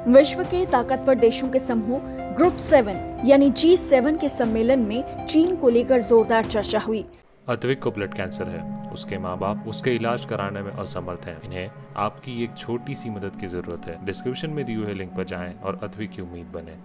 विश्व के ताकतवर देशों के समूह ग्रुप 7 यानी G7 के सम्मेलन में चीन को लेकर जोरदार चर्चा हुई। अद्विक को ब्लड कैंसर है। उसके माँ बाप उसके इलाज कराने में असमर्थ हैं। इन्हें आपकी एक छोटी सी मदद की जरूरत है। डिस्क्रिप्शन में दिए हुए लिंक पर जाएं और अद्विक की उम्मीद बने।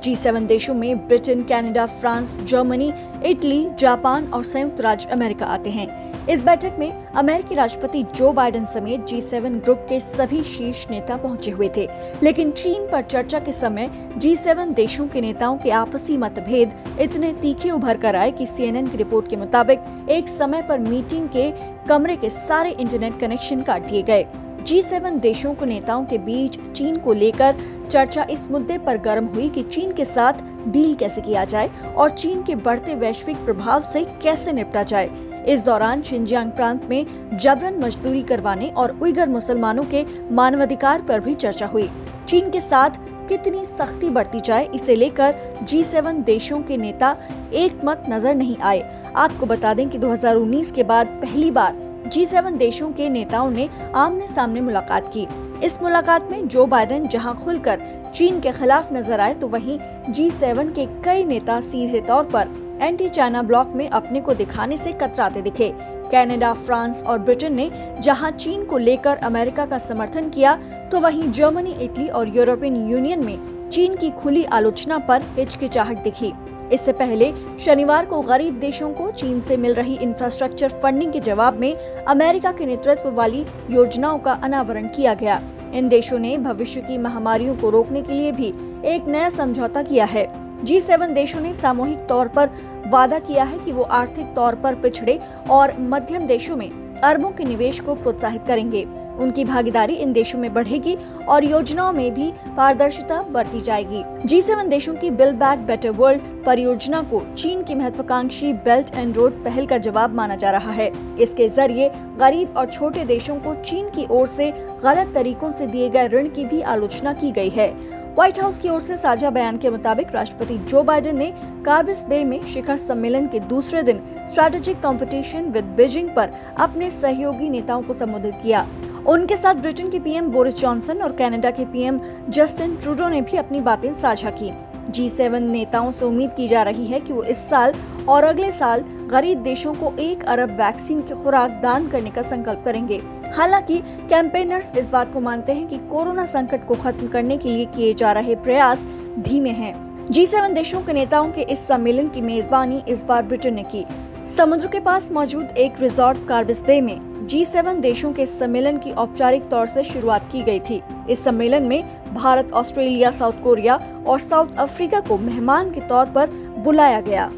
G7 देशों में Britain, Canada, France, Germany, Italy, Japan और संयुक्त राज्य अमेरिका आते हैं। इस बैठक में अमेरिकी राष्ट्रपति जो बाइडेन समेत G7 ग्रुप के सभी शीर्ष नेता पहुंचे हुए थे। लेकिन चीन पर चर्चा के समय G7 देशों के नेताओं के आपसी मतभेद इतने तीखे उभर कर आए कि CNN की रिपोर्ट के मुताबिक एक समय पर मीटिंग के कमरे के सारे इंटरनेट कनेक्शन काट दिए गए। G7 देशों के नेताओं के बीच चीन को लेकर चर्चा इस मुद्दे पर गर्म हुई कि चीन के साथ डील कैसे किया जाए और चीन के बढ़ते वैश्विक प्रभाव से कैसे निपटा जाए। इस दौरान शिनजियांग प्रांत में जबरन मजदूरी करवाने और उइगर मुसलमानों के मानवाधिकार पर भी चर्चा हुई। चीन के साथ कितनी सख्ती बरती जाए, इसे लेकर G7 देशों के नेता एकमत नजर नहीं आए। आपको बता दें कि 2019 के बाद पहली बार G7 देशों के नेताओं ने आमने सामने मुलाकात की। इस मुलाकात में जो बाइडेन जहां खुलकर चीन के खिलाफ नजर आए, तो वहीं G7 के कई नेता सीधे तौर पर एंटी चाइना ब्लॉक में अपने को दिखाने से कतराते दिखे। कनाडा, फ्रांस और ब्रिटेन ने जहां चीन को लेकर अमेरिका का समर्थन किया, तो वहीं जर्मनी, इटली और यूरोपियन यूनियन में चीन की खुली आलोचना पर हिचकिचाहट दिखी। इससे पहले शनिवार को गरीब देशों को चीन से मिल रही इंफ्रास्ट्रक्चर फंडिंग के जवाब में अमेरिका के नेतृत्व वाली योजनाओं का अनावरण किया गया। इन देशों ने भविष्य की महामारियों को रोकने के लिए भी एक नया समझौता किया है। G7 देशों ने सामूहिक तौर पर वादा किया है कि वो आर्थिक तौर पर पिछड़े और मध्यम देशों में अरबों के निवेश को प्रोत्साहित करेंगे। उनकी भागीदारी इन देशों में बढ़ेगी और योजनाओं में भी पारदर्शिता बरती जाएगी। G7 देशों की बिल्ड बैक बेटर वर्ल्ड परियोजना को चीन की महत्वाकांक्षी बेल्ट एंड रोड पहल का जवाब माना जा रहा है। इसके जरिए गरीब और छोटे देशों को चीन की ओर से गलत तरीकों से दिए गए ऋण की भी आलोचना की गई है। व्हाइट हाउस की ओर से साझा बयान के मुताबिक राष्ट्रपति जो बाइडेन ने कार्बिस बे में शिखर सम्मेलन के दूसरे दिन स्ट्रैटेजिक कंपटीशन विद बीजिंग पर अपने सहयोगी नेताओं को संबोधित किया। उनके साथ ब्रिटेन के पीएम बोरिस जॉनसन और कनाडा के पीएम जस्टिन ट्रूडो ने भी अपनी बातें साझा की। G7 नेताओं से उम्मीद की जा रही है कि वो इस साल और अगले साल गरीब देशों को 1 अरब वैक्सीन की खुराक दान करने का संकल्प करेंगे। हालांकि कैंपेनर्स इस बात को मानते हैं कि कोरोना संकट को खत्म करने के लिए किए जा रहे प्रयास धीमे हैं। G7 देशों के नेताओं के इस सम्मेलन की मेजबानी इस बार ब्रिटेन ने की। समुद्र के पास मौजूद एक रिजॉर्ट कार्बिस बे में G7 देशों के सम्मेलन की औपचारिक तौर से शुरुआत की गई थी। इस सम्मेलन में भारत, ऑस्ट्रेलिया, साउथ कोरिया और साउथ अफ्रीका को मेहमान के तौर पर बुलाया गया।